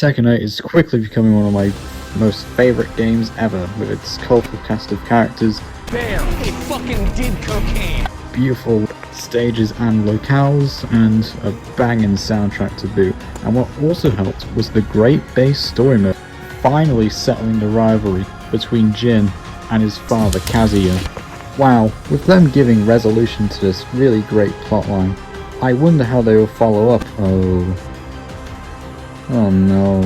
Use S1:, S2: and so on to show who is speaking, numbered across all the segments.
S1: Tekken 8 is quickly becoming one of my most favourite games ever, with its colourful cast of characters,
S2: Bam! He fucking did cocaine!
S1: Beautiful stages and locales, and a banging soundtrack to boot. And what also helped was the great base story mode, finally settling the rivalry between Jin and his father Kazuya. Wow, with them giving resolution to this really great plotline, I wonder how they will follow up. Oh no.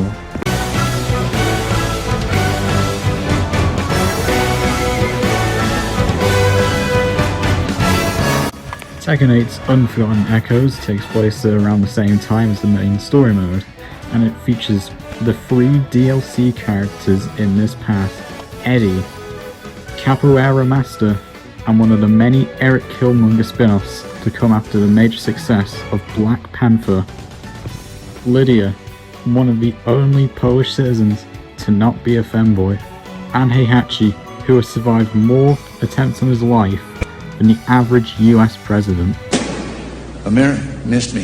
S1: Tekken 8's Unforgotten Echoes takes place around the same time as the main story mode, and it features the 3 DLC characters in this path: Eddie, Capoeira Master, and one of the many Eric Killmonger spin-offs to come after the major success of Black Panther. Lydia, one of the only Polish citizens to not be a femboy, and Heihachi, who has survived more attempts on his life than the average US president.
S3: Amir missed me.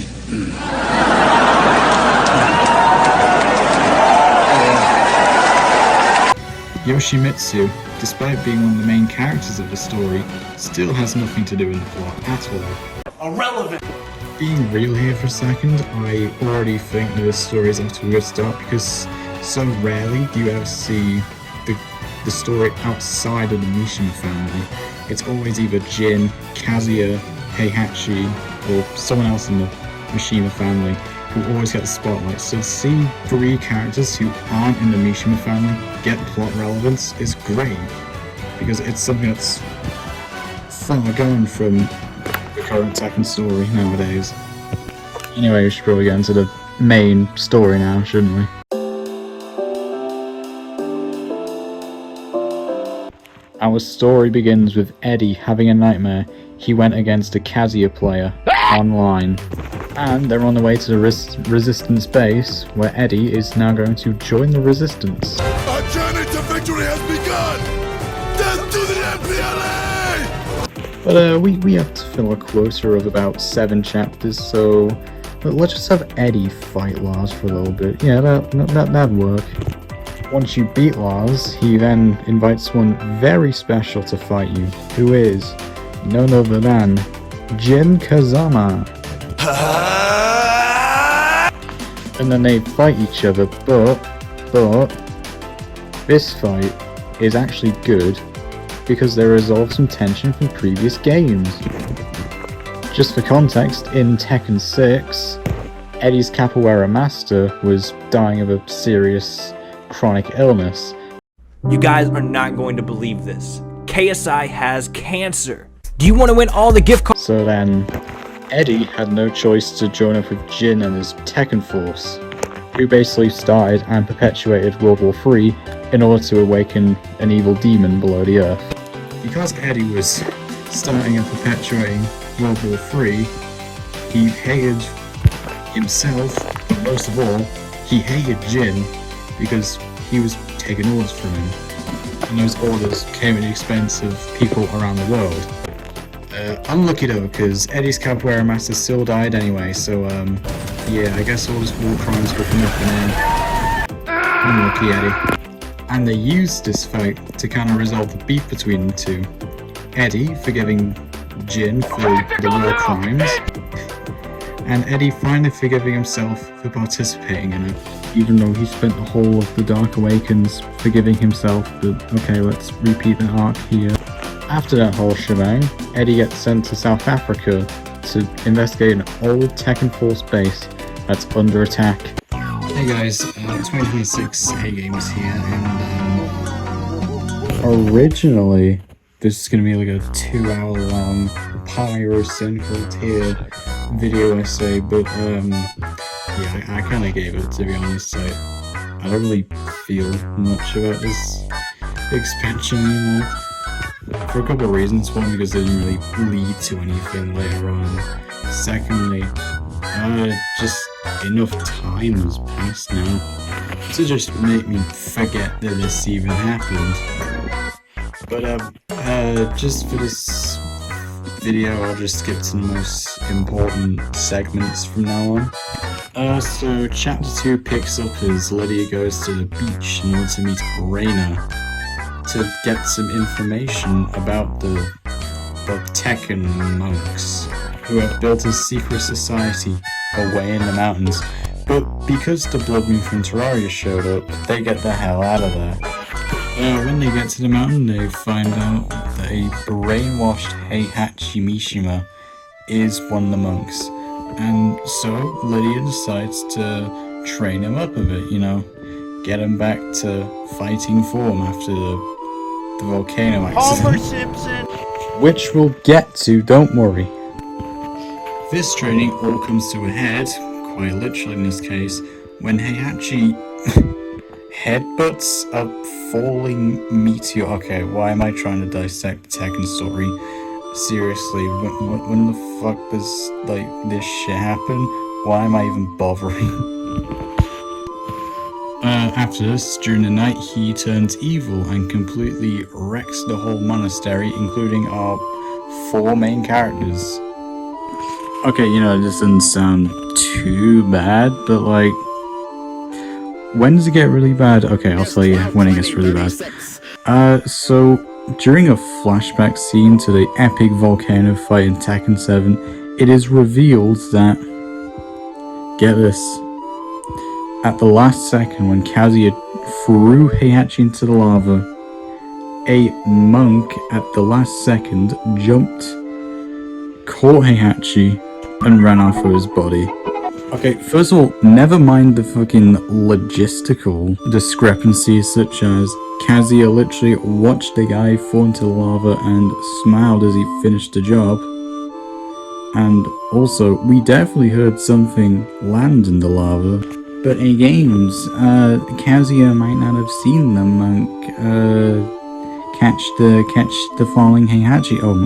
S1: Yoshimitsu, despite being one of the main characters of the story, still has nothing to do in the plot at all.
S2: Irrelevant!
S1: Being real here for a second, I already think that this story is off to a good start because so rarely do you ever see the story outside of the Mishima family. It's always either Jin, Kazuya, Heihachi, or someone else in the Mishima family who always get the spotlight. So to see 3 characters who aren't in the Mishima family get plot relevance is great, because it's something that's far gone from the current Tekken story nowadays. Anyway, we should probably get into the main story now, shouldn't we? Our story begins with Eddie having a nightmare. He went against a Kazuya player online, and they're on the way to the Resistance base, where Eddie is now going to join the Resistance.
S4: Our journey to victory has begun! Death to the MPLA!
S1: But we have to fill a quota of about 7 chapters, so let's just have Eddie fight Lars for a little bit. Yeah, that'd work. Once you beat Lars, he then invites one very special to fight you, who is none other than Jin Kazama. And then they fight each other, but this fight is actually good because they resolve some tension from previous games. Just for context, in Tekken 6, Eddie's Capoeira Master was dying of a serious chronic illness.
S2: You guys are not going to believe this. KSI has cancer. Do you want to win all the gift cards?
S1: So then, Eddie had no choice to join up with Jin and his Tekken force, who basically started and perpetuated World War III in order to awaken an evil demon below the earth. Because Eddie was starting and perpetuating World War III, he hated himself, but most of all, he hated Jin because he was taking orders from him, and those orders came at the expense of people around the world. Unlucky though, because Eddie's Capoeira Master still died anyway, so yeah, I guess all his war crimes will come up and end. Unlucky Eddie. And they used this fight to kind of resolve the beef between the two. Eddie forgiving Jin for the war crimes, and Eddie finally forgiving himself for participating in it. Even though he spent the whole of the Dark Awakens forgiving himself, but okay, let's repeat the arc here. After that whole shebang, Eddie gets sent to South Africa to investigate an old Tekken Force base that's under attack. Hey guys, 2026 A-Games here, and originally this is going to be like a 2-hour long Pyro Tier video essay, but yeah, I kind of gave it, to be honest. I don't really feel much about this expansion anymore, for a couple of reasons. One, because it didn't really lead to anything later on. Secondly, just enough time has passed now to just make me forget that this even happened. But just for this video, I'll just skip to the most important segments from now on. So chapter 2 picks up as Lydia goes to the beach in order to meet Raina to get some information about the Tekken monks who have built a secret society away in the mountains. But because the Blood Moon from Terraria showed up, they get the hell out of there. When they get to the mountain, they find out that a brainwashed Heihachi Mishima is one of the monks. And so Lydia decides to train him up a bit, you know, get him back to fighting form after the volcano accident.
S5: Homer Simpson!
S1: Which we'll get to, don't worry. This training all comes to a head, quite literally in this case, when Heihachi headbutts a falling meteor. Okay, why am I trying to dissect the Tekken story? Seriously, when the fuck does, like, this shit happen? Why am I even bothering? After this, during the night, he turns evil and completely wrecks the whole monastery, including our 4 main characters. Okay, you know, it doesn't sound too bad, but, like, when does it get really bad? Okay, I'll tell you when it gets really bad. So, during a flashback scene to the epic volcano fight in Tekken 7, it is revealed that, get this, at the last second when Kazuya threw Heihachi into the lava, a monk at the last second jumped, caught Heihachi, and ran off with his body. Okay, first of all, never mind the fucking logistical discrepancies such as Kazuya literally watched the guy fall into the lava and smiled as he finished the job. And also, we definitely heard something land in the lava. But in games, Kazuya might not have seen the monk catch the falling Heihachi. Oh,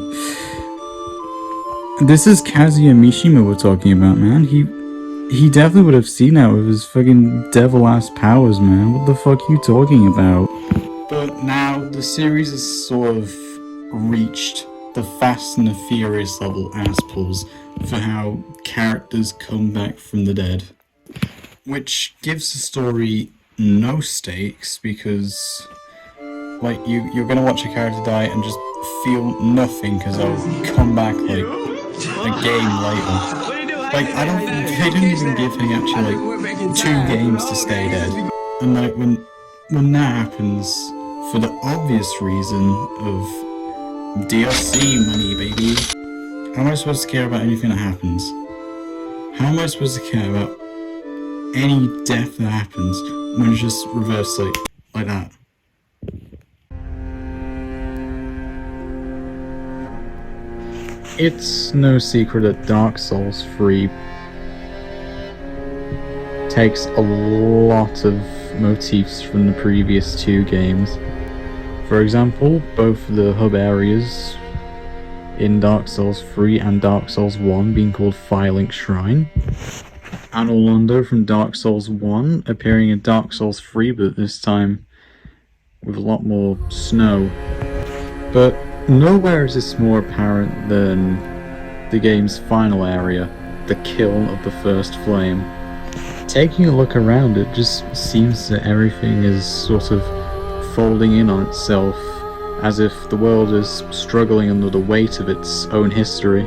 S1: this is Kazuya Mishima we're talking about, man. He definitely would have seen that with his fucking devil-ass powers, man. What the fuck are you talking about? But now, the series has sort of reached the Fast and the Furious level ass pulls for how characters come back from the dead. Which gives the story no stakes, because, like, you're gonna watch a character die and just feel nothing because they'll come back, like, a game later. Like, they didn't even give him actually, like, 2 games to stay dead. And, like, when that happens, for the obvious reason of DLC money, baby, how am I supposed to care about anything that happens? How am I supposed to care about any death that happens when it's just reversed like that? It's no secret that Dark Souls 3 takes a lot of motifs from the previous 2 games. For example, both the hub areas in Dark Souls 3 and Dark Souls 1 being called Firelink Shrine, and Orlando from Dark Souls 1 appearing in Dark Souls 3, but this time with a lot more snow. But nowhere is this more apparent than the game's final area, the kill of the first flame. Taking a look around, it just seems that everything is sort of folding in on itself, as if the world is struggling under the weight of its own history.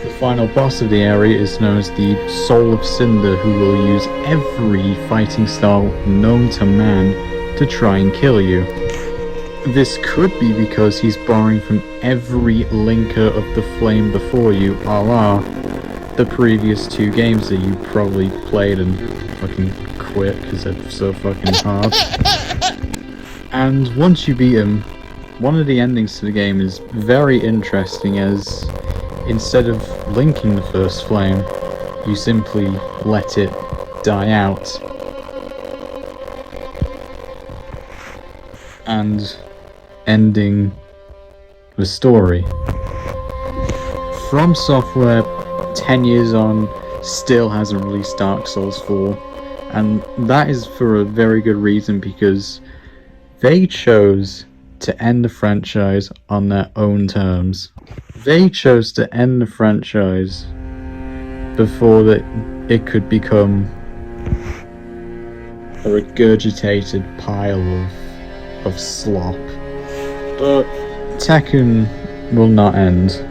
S1: The final boss of the area is known as the Soul of Cinder, who will use every fighting style known to man to try and kill you. This could be because he's borrowing from every linker of the flame before you, a la the previous 2 games that you probably played and fucking quit because they're so fucking hard. And once you beat him, one of the endings to the game is very interesting, as instead of linking the first flame, you simply let it die out. And ending the story. From Software, 10 years on, still hasn't released Dark Souls 4, and that is for a very good reason, because they chose to end the franchise on their own terms. They chose to end the franchise before that it could become A regurgitated pile of slop. But Tekken will not end.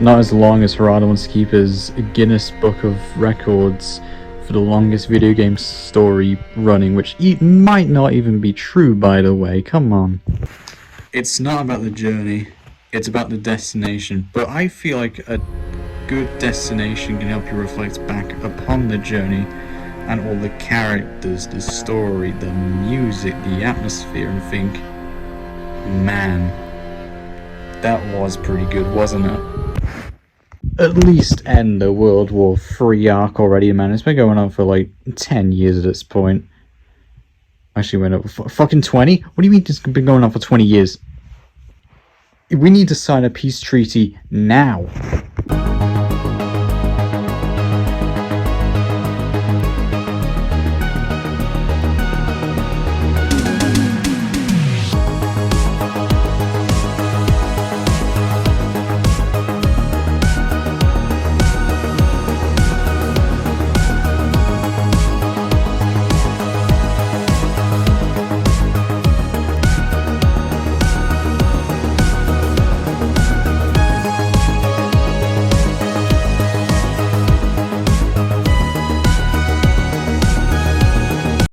S1: Not as long as Harada wants to keep his Guinness Book of Records for the longest video game story running, which might not even be true, by the way. Come on. It's not about the journey, it's about the destination. But I feel like a good destination can help you reflect back upon the journey and all the characters, the story, the music, the atmosphere, and think, man, that was pretty good, wasn't it? At least end the World War III arc already, man. It's been going on for like 10 years at this point. Actually went up fucking 20? What do you mean it's been going on for 20 years? We need to sign a peace treaty now.